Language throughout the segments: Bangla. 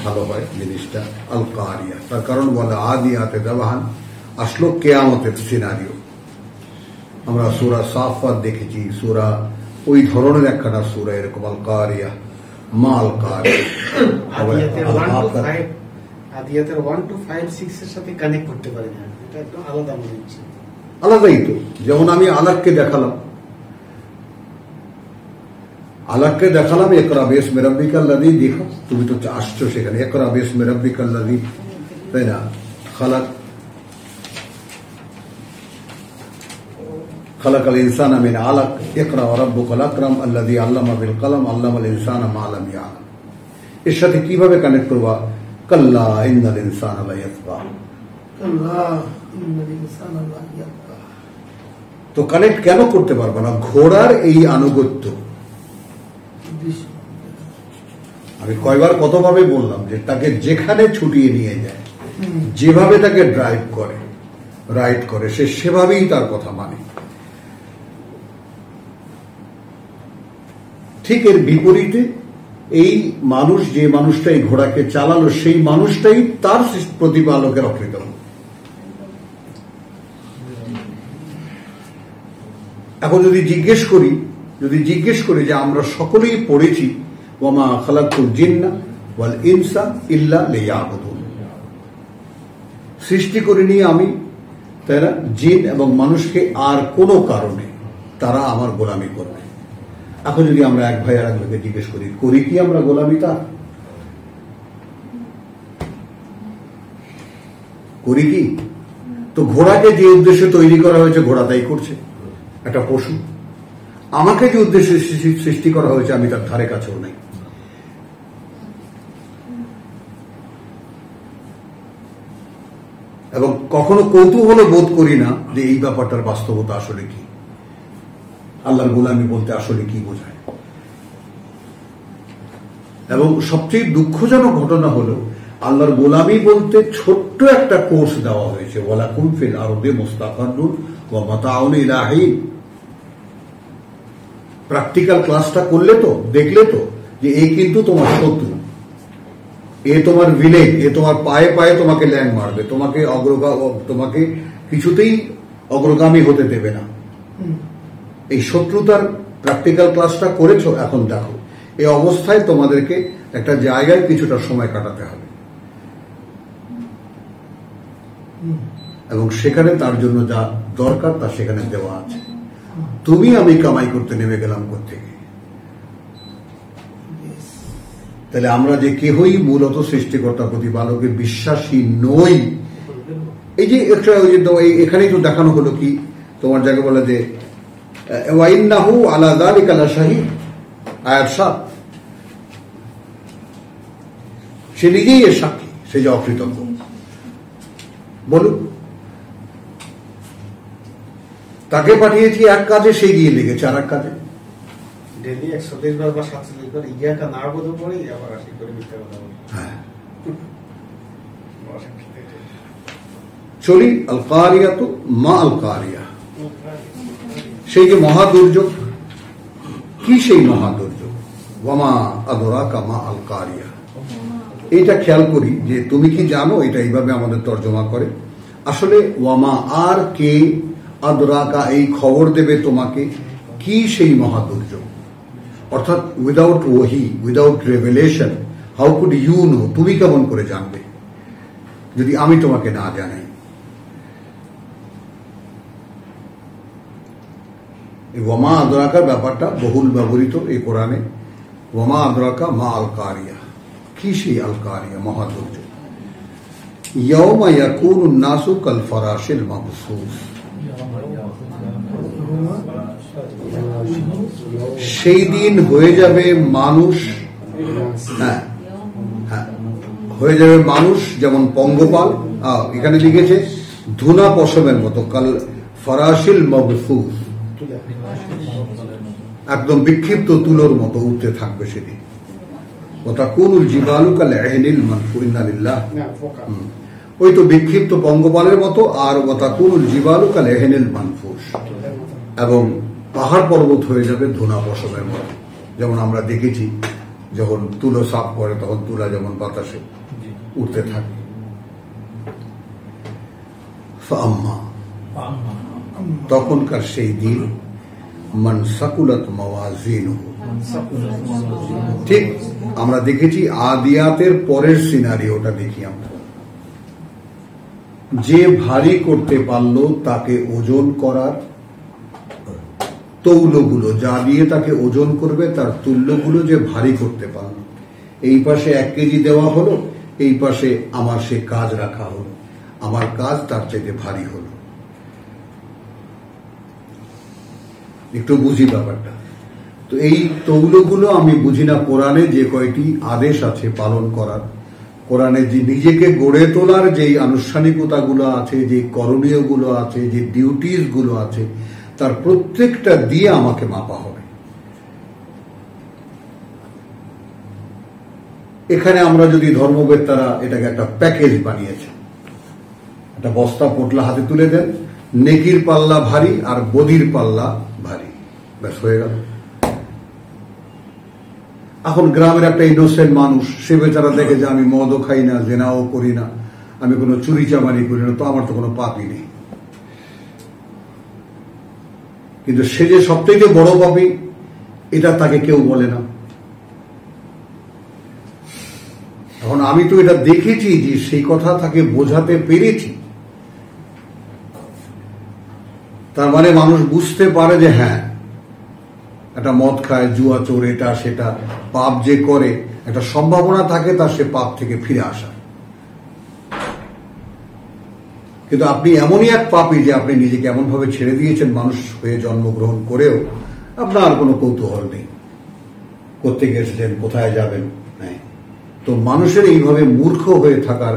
ভালো হয় জিনিসটা আল কারিয়া। তার কারণ বলে আদিয়াতে দাবাহান, আসলো কেয়ামতের সিনারিও। আমরা সূরা সাফাত দেখেছি, সূরা ওই ধরনের একখানা সূরা এরকম আল কারিয়া, মা আল কারিয়া। আদিয়াতের 1 to 5, 6 এর সাথে কানেক্ট করতে পারি না, এটা একদম আলাদা মনে হচ্ছে। আলাদাই তো, যেমন আমি আলাককে দেখালাম, ইকরা বিসমি রাব্বিকাল্লাযী, দেখো তুমি তো আসছো সেখানে, ইকরা বিসমি রাব্বিকাল্লাযী, তাই না, খালাকাল ইনসানা মিন আলাক, ইকরা ওয়া রাব্বুকাল আকরাম আল্লাযী আল্লামা বিল কলম আল্লামাল ইনসানা মা লাম ইয়ালাম। এর সাথে কিভাবে কানেক্ট করবা? কাল্লা ইন্নাল ইনসানা লা ইয়াতগা, তো কানেক্ট কেন করতে পারবো না? ঘোড়ার এই আনুগত্য, আমি কয়বার কতভাবে বললাম যে তাকে যেখানে ছুটিয়ে নিয়ে যায়, যেভাবে তাকে ড্রাইভ করে, রাইড করে, সে সেভাবেই তার কথা মানে। ঠিক এর বিপরীতে এই মানুষ, যে মানুষটা এই ঘোড়াকে চালালো, সেই মানুষটাই তার প্রতিপালকের অকৃত। এখন যদি জিজ্ঞেস করি যে আমরা সকলেই পড়েছি ওয়ামা খালাকতুল জিন্না ওয়াল ইনসা ইল্লা লিয়াবুদুন, সৃষ্টি করিনি আমি তারা জিন এবং মানুষকে আর কোনো কারণে তারা আমার গোলামি করবে। এখন যদি আমরা এক ভাই আর এক ভাইকে জিজ্ঞেস করি কি আমরা গোলামি? তা করি কি? তো ঘোড়াকে যে উদ্দেশ্যে তৈরি করা হয়েছে ঘোড়া তাই করছে, একটা পশু। আমাকে যে উদ্দেশ্যে সৃষ্টি করা হয়েছে আমি তার ধারে কাছেও নাই। এবং কখনো কৌতূহল বোধ করি না যে এই ব্যাপারটার বাস্তবতা আসলে কি, আল্লাহর গোলামি বলতে আসলে কি বোঝায়। এবং সবচেয়ে দুঃখজনক ঘটনা হলো আল্লাহর গোলামি বলতে ছোট্ট একটা কোর্স দেওয়া হয়েছে, ওয়ালাকুম ফিল আরদি মুস্তাকাররুন ওয়া মাতাউন ইলা হিন। প্র্যাকটিক্যাল ক্লাসটা করলে তো, দেখলে তো যে এই কিন্তু তোমার শত্রু, এ তোমার ভিলেন, এ তোমার পায়ে পায়ে তোমাকে ল্যাং মারবে, তোমাকে কিছুতেই অগ্রগামী হতে দেবে না। এই শত্রুতার প্র্যাকটিক্যাল ক্লাসটা করেছো, এখন দেখো এই অবস্থায় তোমাদেরকে একটা জায়গায় কিছুটা সময় কাটাতে হবে, এবং সেখানে তার জন্য যা দরকার তা সেখানে দেওয়া আছে। তুমি আমি কামাই করতে নেমে গেলাম কোত্থেকে? তাহলে আমরা যে কেহই মূলত সৃষ্টিকর্তা প্রতিপালকে বিশ্বাসী নই। এই যে এখানেই তো দেখানো হলো কি, তোমার জায়গা বলে যে ওয়াইন্নাহু আলা যালিকা লাশাহিদ, আয়াত 7। সে নিজেই এর সাক্ষী, সে যে অকৃতজ্ঞ। বলুন, তাকে পাঠিয়েছি এক কাজে, সে গিয়ে লেগেছে আর এক কাজে। ডেলি 130 বার বা 47 বার ইয়াকা না বলতে পড়ে আবার আসি করে মিথ্যা কথা বলে। হ্যাঁ, চলি আল কারিয়াতু মা আল কারিয়া, সেই যে মহা দুর্যোগ। কি সেই মহা দুর্যোগ? ওয়ামা আদরাকা মা আল কারিয়া। এইটা খেয়াল করি যে তুমি কি জানো, এটা এইভাবে আমাদের তর্জমা করে। আসলে ওয়ামা আর কে আদরাকা, এই খবর দেবে তোমাকে কি সেই মহা দুর্যোগ। অর্থাৎ উইদাউট ওহি, without revelation, how could you know, তুমি কেমন করে জানবে যদি আমি তোমাকে না জানাই। ওয়ামা আদরাকার ব্যাপারটা বহুল ব্যবহৃত এই কোরআনে। ওয়ামা আদরাকা মা আল কারিয়া, কি সেই আল কারিয়া মহা দুর্যোগ? ইয়াউমা ইয়াকুনুন নাসু কাল ফারাশিল মাবসুস, সেই দিন হয়ে যাবে মানুষ, হয়ে যাবে মানুষ যেমন পঙ্গপাল, এখানে লিখেছে ধুনা পশমের মতো, কাল ফারাশিল মাবসুস, একদম বিক্ষিপ্ত তুলোর মতো উঠতে থাকবে সেদিন। ওয়াতাকুনুল জিবালু কাল ইহনিল মানফুর, ইন্না লিল্লাহ, ওই তো বিক্ষিপ্ত পঙ্গপালের মতো। আর ওয়াতাকুনুল জিবালু কাল ইহনিল মানফুস, এবং পাহাড় পর্বত হয়ে যাবে ধুনা পশমের মতো। যেমন আমরা দেখেছি যখন তুলো সাফ করে তখন তুলা যেমন বাতাসে উঠতে থাকে। ফাম্মা, তখনকার সেই দিন, মান সাকুলাত মাওয়াজিনুহু, ঠিক আমরা দেখেছি আদিয়াতের পরের সিনারিওটা দেখি আমরা, যে ভারী করতে পারলো তাকে ওজন করার তৌলগুলো, যা দিয়ে তাকে ওজন করবে তার তুল্যগুলো যে ভারী করতে পারলো, এই পাশে 1 কেজি দেওয়া হলো, এই পাশে আমার সে কাজ রাখা হলো, আমার কাজ তার চাইতে ভারী হলো। একটু বুঝি ব্যাপারটা। তো এই তৌলগুলো আমি বুঝি না কোরআনে যে কয়টি আদেশ আছে পালন করার, কোরআনে যে নিজেকে গড়ে তোলার যে আনুষ্ঠানিকতাগুলো আছে, যে করণীয়গুলো আছে, যে ডিউটিস গুলো আছে, তার প্রত্যেকটা দিয়ে আমাকে মাপা হবে। এখানে আমরা যদি ধর্মবেত্তারা এটাকে একটা প্যাকেজ বানিয়েছে, একটা বস্তা পোটলা হাতে তুলে দেন, নেকির পাল্লা ভারী আর বদির পাল্লা ভারী, ব্যাস হয়ে গেল। এখন গ্রামের একটা ইনোসেন্ট মানুষ, সে বেচারা দেখে যে আমি মদও খাই না, জেনাও করি না, আমি কোনো চুরি চামারি করি না, তো আমার তো কোনো পাপই নেই। কিন্তু সে যে সবথেকে বড় পাপী, এটা তাকে কেউ বলে না। এখন আমি তো এটা দেখেছি যে সেই কথা তাকে বোঝাতে পেরেছি, তার মানে মানুষ বুঝতে পারে যে হ্যাঁ, একটা মদ খায়, জুয়া চোর, এটা সেটা পাপ যে করে, একটা সম্ভাবনা থাকে তার সে পাপ থেকে ফিরে আসা। কিন্তু আপনি এমনই এক পাপী যে আপনি নিজেকে এমন ভাবে ছেড়ে দিয়েছেন, মানুষ হয়ে জন্মগ্রহণ করেও আপনার কোনো কৌতূহল নেই, কোত্থেকে এসেছেন, কোথায় যাবেন। তো মানুষের এইভাবে মূর্খ হয়ে থাকার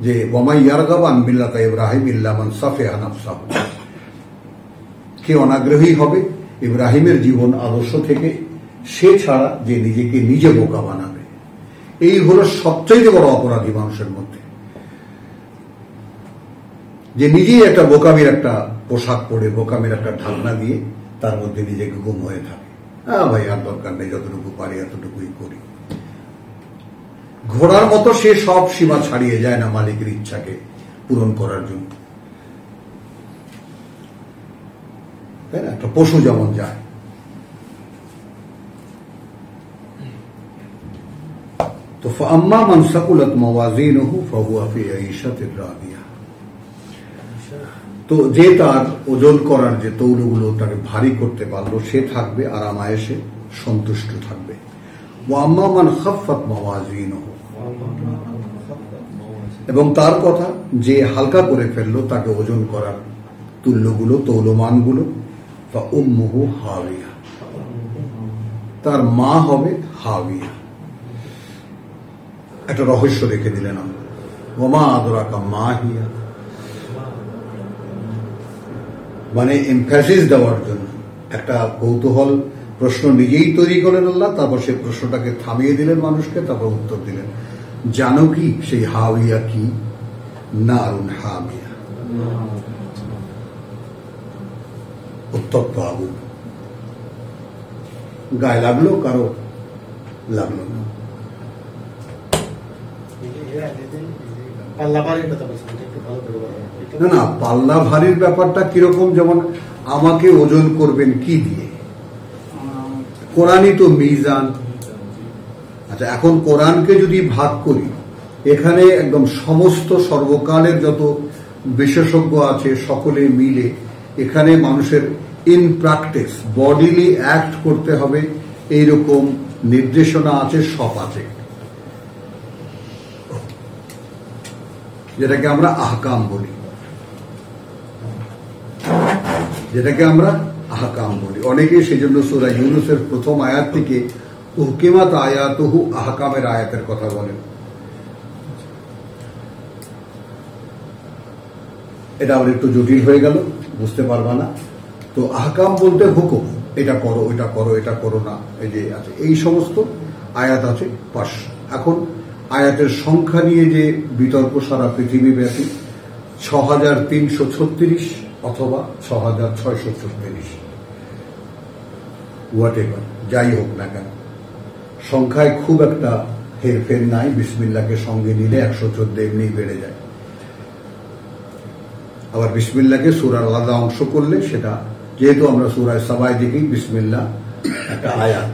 যে ওয়ামা ইয়ারগাবু আন মিল্লাতি ইব্রাহিম ইল্লা মান সাফিহা নাফসাহু, কে অনাগ্রহী হবে ইব্রাহিমের জীবন আদর্শ থেকে, সে ছাড়া যে নিজেকে নিজে বোকা বানাবে। এই হলো সবচেয়ে বড় অপরাধী মানুষের মধ্যে, যে নিজেই একটা বোকামির একটা পোশাক পরে, বোকামির একটা ঢাকনা দিয়ে তার মধ্যে নিজেকে গুম হয়ে থাকে। ভাই আর দরকার নেই, যতটুকু পারি এতটুকুই করি। ঘোড়ার মতো সে সব সীমা ছাড়িয়ে যায় না মালিকের ইচ্ছাকে পূরণ করার জন্য, তাই না? একটা পশু যেমন যায়। তো ফাম্মা মান সাকুলাত মাওয়াজিনুহু ফাহুয়া ফি আইশাতির রাদিয়া, তো যে তার ওজন করার যে তৌলগুলো তাকে ভারী করতে পারলো, সে থাকবে আরামায়েশে, সন্তুষ্ট থাকবে। ওয়া আম্মা মান খাফফাত মাওয়াজিনুহু, এবং তার কথা যে হালকা করে ফেললো তাকে ওজন করার তুল্যগুলো, তৌলমানগুলো, ফা উম্মুহু হাবিয়া, তার মা হবে হাবিয়া। একটা রহস্য রেখে দিলেন আমরা, ওমা আদরাকা মা হিয়া, মানে এমফ্যাসিস দেওয়ার জন্য একটা কৌতূহল প্রশ্ন নিজেই তৈরি করেন আল্লাহ, তারপর সেই প্রশ্নটাকে থামিয়ে দিলেন মানুষকে, তারপর উত্তর দিলেন, জানো কি সেই হাবিয়া কি? নারুন হামিয়া, উত্তপ্ত আগুন। গায়ে লাগলো কারো, লাগলো না। না না, পাল্লা ভারীর ব্যাপারটা কিরকম, যেমন আমাকে ওজন করবেন কি দিয়ে? কোরআনই তো মিজান। আচ্ছা, এখন কোরআনকে যদি ভাগ করি, এখানে একদম সমস্ত সর্বকালের যত বিশেষজ্ঞ আছে সকলে মিলে এখানে মানুষের ইন প্র্যাকটিস বডিলি অ্যাক্ট করতে হবে এইরকম নির্দেশনা আছে, সব আছে, যেটাকে আমরা আহকাম বলি, অনেকে সেজন্য সূরা ইউনূসের প্রথম আয়াত থেকে উহকিমাত আয়াতুহু, আহকামের আয়াতের কথা বলেন। এটা আবার একটু জটিল হয়ে গেল, বুঝতে পারবা না। তো আহকাম বলতে হুকুম, এটা করো, এটা করো, এটা করো না, এই যে আছে, এই সমস্ত আয়াত আছে 500। এখন আয়াতের সংখ্যা নিয়ে যে বিতর্ক সারা পৃথিবী ব্যাপী, 6336 অথবা 6636, হোয়াট এভার, যাই হোক না কেন, সংখ্যায় খুব একটা হেরফের নাই, বিসমিল্লাহকে সঙ্গে নিলে 114 এমনি বেড়ে যায়। আবার বিসমিল্লাহকে সূরার আলাদা অংশ করলে সেটা, যেহেতু আমরা সূরায় সাবায় দেখি বিসমিল্লাহ একটা আয়াত,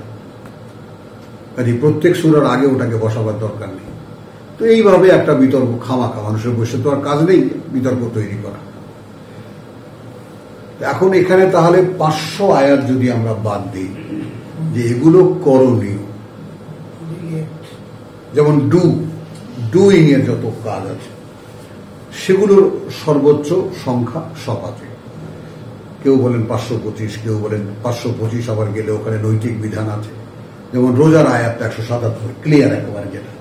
কাজে প্রত্যেক সূরার আগে ওটাকে বসাবার দরকার নেই। তো এইভাবে একটা বিতর্ক খামাখা, মানুষের বসে তো আর কাজ নেই বিতর্ক তৈরি করা। এখন এখানে তাহলে 500 আয়াত যদি আমরা বাদ দিই যে এগুলো করণীয়, যেমন ডুইং এর যত কাজ আছে সেগুলোর সর্বোচ্চ সংখ্যা 100 আছে। কেউ বলেন 525, কেউ বলেন 525, আবার গেলে ওখানে নৈতিক বিধান আছে। যেমন রোজার আয়াত 177 ক্লিয়ার একেবারে, যেটা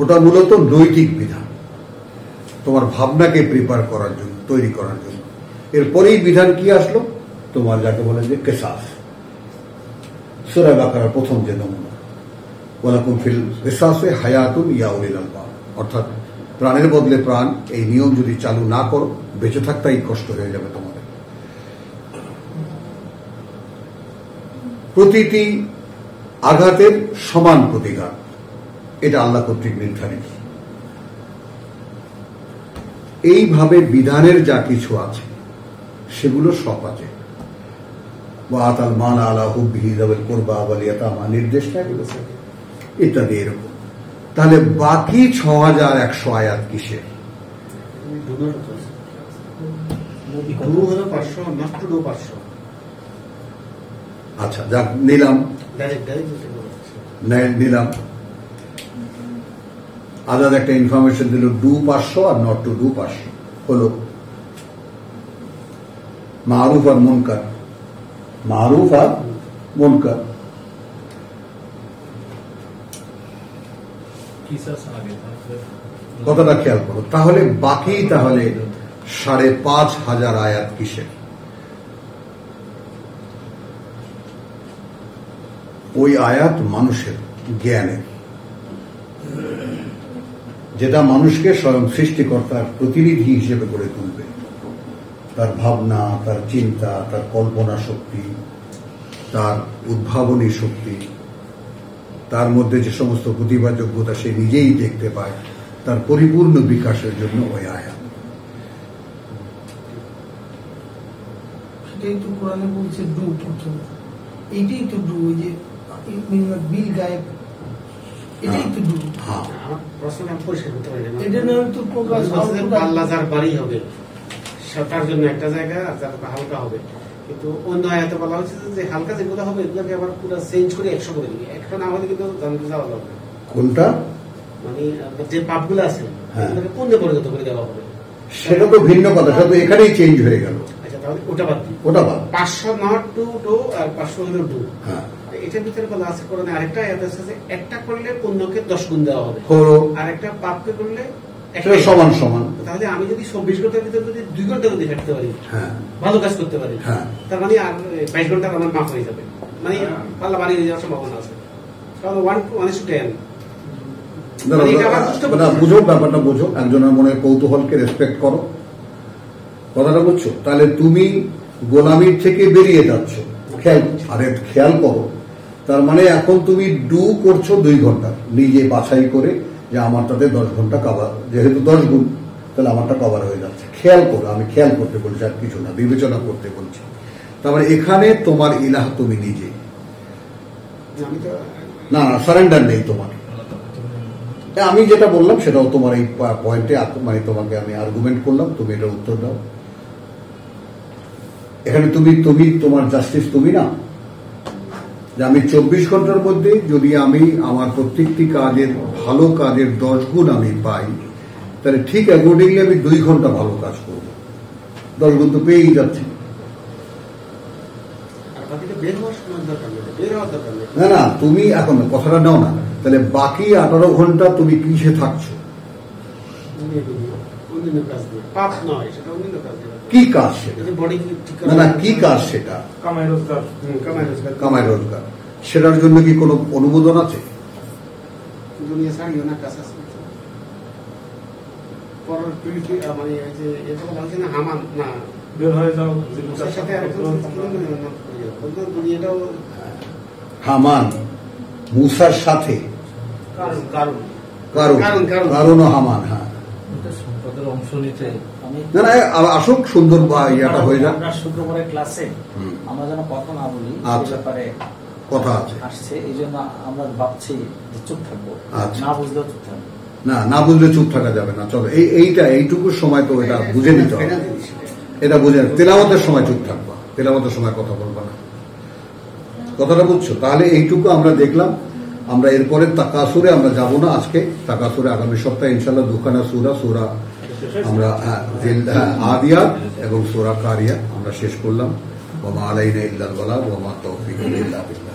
ওটা মূলত নৈতিক বিধান, তোমার ভাবনাকে প্রিপেয়ার করার জন্য, তৈরি করার জন্য। এরপরেই বিধান কি আসলো, তোমার যাকে বলে যে কিসাস, সূরা বাকারার প্রথম যে নমুনা, ওয়ালাকুম ফিল কিসাসে হায়াতুন ইয়া উলিল আলবাব, অর্থাৎ প্রাণের বদলে প্রাণ, এই নিয়ম যদি চালু না করো বেঁচে থাকতেই কষ্ট হয়ে যাবে তোমাদের। প্রতিটি আঘাতের সমান প্রতিঘাত, এটা আল্লাহ কর্তৃক নির্ধারিত। এইভাবে বিধানের যা কিছু আছে সেগুলো সব আছে। ওয়াতাল মাল আলা হুব্বিহি যাওয়াল কুরবা ওয়াল ইয়াতামা, নির্দেশ এগুলো ইত্যাদি এরকম। তাহলে বাকি 6100 আয়াত কিসের? আচ্ছা যাক, নিলাম আজাদ একটা ইনফরমেশন দিল, do 500 are not to do 500 হলো মারুফ আর মুনকার, মারুফ আর মুনকার। কথাটা খেয়াল করো। তাহলে বাকি তাহলে 5500 আয়াত কিসের? ওই আয়াত মানুষের জ্ঞানের, যেটা মানুষকে স্বয়ং সৃষ্টিকর্তার প্রতিনিধি হিসেবে গড়ে তুলবে। তার ভাবনা, তার চিন্তা, তার কল্পনা শক্তি, তার উদ্ভাবনী শক্তি, তার মধ্যে যে সমস্ত প্রতিভা যোগ্যতা সে নিজেই দেখতে পায়, তার পরিপূর্ণ বিকাশের জন্য ওই আয়াত। সেটাই তো কোরআনে বলছে ডু, এইটাই তো ডু, ওই যে বিল গায়েব, এটাই তো ডু। হ্যাঁ, প্রশ্ন আমি পরিষ্কার করতে পারি না। এটা না তো আল্লাহ যার বাড়ি হবে তার জন্য একটা জায়গা হালকা হবে, কিন্তু অন্য আয়াতে বলা হচ্ছে যে হালকা যেগুলো হবে এগুলোকে আবার পুরো চেঞ্জ করে 100 করে দিবে। একটা না হলে কিন্তু জানতে যাওয়া যাবে। কোনটা? মানে যে পাপগুলো আছে এগুলোকে পুণ্যে পরিণত করে দেওয়া হবে। সেটা তো ভিন্ন কথা, সেটা তো এখানেই চেঞ্জ হয়ে গেল। আচ্ছা, তাহলে ওটা বাদ দিই, ওটা বাদ। 500 নট টু ডু আর 500 হলো ডু। হ্যাঁ, এটার ভিতরে বলা আছে কোরআনে আরেকটা আয়াত আছে যে একটা করলে পুণ্যকে 10 গুণ দেওয়া হবে, আর একটা পাপকে করলে সমান সমান। তাহলে আমি যদি 24 ঘন্টার ভিতরে যদি 2 ঘন্টা যদি হাঁটতে পারি, হ্যাঁ, ভালো কাজ করতে পারি, হ্যাঁ, তার মানে আর 22 ঘন্টা আমার মাফ হয়ে যাবে, মানে পাল্লা বাড়ি হয়ে যাওয়ার সম্ভাবনা আছে। তাহলে 1:10 বুঝো, ব্যাপারটা বুঝো, একজনের মনে কৌতূহলকে রেসপেক্ট করো, কথাটা বুঝছো? তাহলে তুমি গোলামির থেকে বেরিয়ে যাচ্ছ, খেয়াল করো। তার মানে এখন তুমি ডু করছো 2 ঘন্টা, নিজে বাছাই করে যে আমার তাতে 10 ঘন্টা কভার, যেহেতু 10 গুণ, তাহলে আমারটা কভার হয়ে যাচ্ছে। খেয়াল করো, আমি খেয়াল করতে বলছি, আর কিছু না, বিবেচনা করতে বলছি। তার মানে এখানে তোমার ইলাহ তুমি নিজে, না সারেন্ডার নেই তোমার। আমি যেটা বললাম সেটাও তোমার এই পয়েন্টে, মানে তোমাকে আমি আর্গুমেন্ট করলাম, তুমি এটা উত্তর দাও। এখানে তুমি তোমার জাস্টিস তুমি না, যে আমি 24 ঘন্টার মধ্যে যদি আমি আমার প্রত্যেকটি কাজের, ভালো কাজের 10 গুণ আমি পাই, তাহলে ঠিক অ্যাকর্ডিংলি আমি 2 ঘন্টা ভালো কাজ করব, 10 গুণ তো পেয়েই যাচ্ছে। না না, তুমি এখন কথাটা নাও না, তাহলে বাকি 18 ঘন্টা তুমি কিসে থাকছো? কি কাজ সেটা? না না, কি কাজ সেটা? কামাই রোজগার। সেটার জন্য কি কোনো অনুমোদন আছে? হামান মুসার সাথে কারণ কারণ কারণ কারণ, কারণ। কারণ ও হামান, হ্যাঁ এটা সম্পদের অংশ নিতে আমি না না আসুক সুন্দর বা ইয়াটা হয়ে যাক, আমরা শুক্রবারের ক্লাসে হুম। আমরা যেন কথা না বলি আচ্ছা। সে ব্যাপারে কথা আছে। আসছে, এই জন্য আমরা ভাবছি যে চুপ থাকবো, আচ্ছা। না বুঝলেও চুপ থাকবো। না বুঝলে চুপ থাকা যাবে না। চলো এইটুকু সময় তো এটা বুঝে নিতে হবে, ফাইনাল জিনিস এটা। এটা বুঝে তেলাওয়াতের সময় চুপ থাকবা, তেলাওয়াতের সময় কথা বলবা না, কথাটা বুঝছো? তাহলে এইটুকু আমরা দেখলাম। আমরা এরপরে তাকাসুরে আমরা যাব না আজকে, তাকাসুরে আগামী সপ্তাহে ইনশাল্লাহ দুখানা সূরা আমরা আদিয়াত এবং সূরা কারিয়া আমরা শেষ করলাম। ওয়া মা আলাইনা ইল্লাল বালাগ ওয়া মা তাওফীকুনা ইল্লা বিল্লাহ।